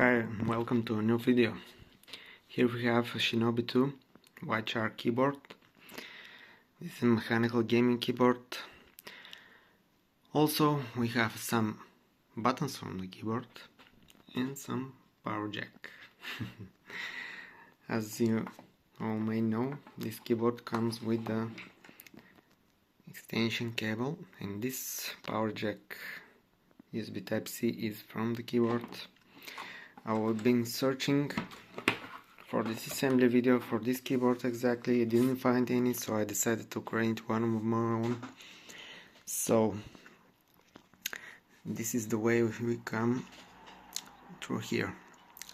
Hi, and welcome to a new video. Here we have a Shinobi-2 white Shark keyboard. This is a mechanical gaming keyboard. Also, we have some buttons from the keyboard and some power jack. As you all may know, this keyboard comes with the extension cable, and this power jack USB Type-C is from the keyboard. I have been searching for this assembly video for this keyboard exactly. I didn't find any, so I decided to create one of my own. So this is the way we come through here.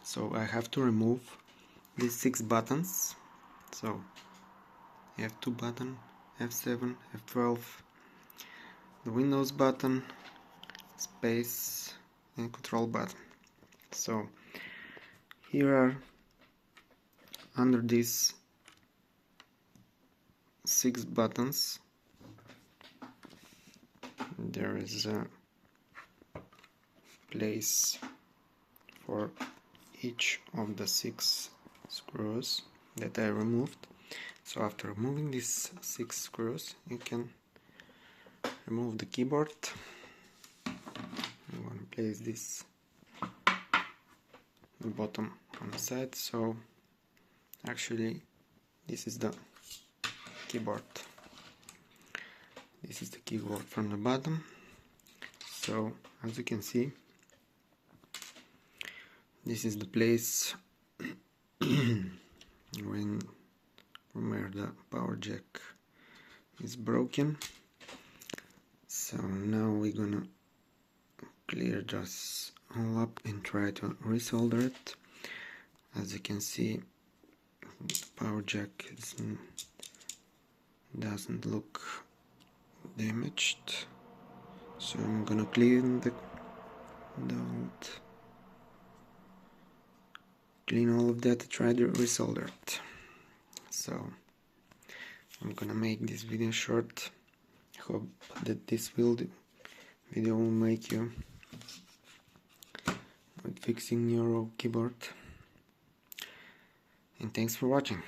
So I have to remove these 6 buttons. So F2 button, F7, F12, the Windows button, space, and control button. So here are, under these 6 buttons, there is a place for each of the 6 screws that I removed. So after removing these 6 screws, you can remove the keyboard. I'm going to place this the bottom on the side. So actually this is the keyboard. This is the keyboard from the bottom. So as you can see, this is the place where the power jack is broken. So now we're gonna clear this all up and try to resolder it. As you can see, the power jack doesn't look damaged, so I'm gonna clean clean all of that to try to resolder it. So I'm gonna make this video short. I hope that this video will make you with fixing your keyboard, and thanks for watching.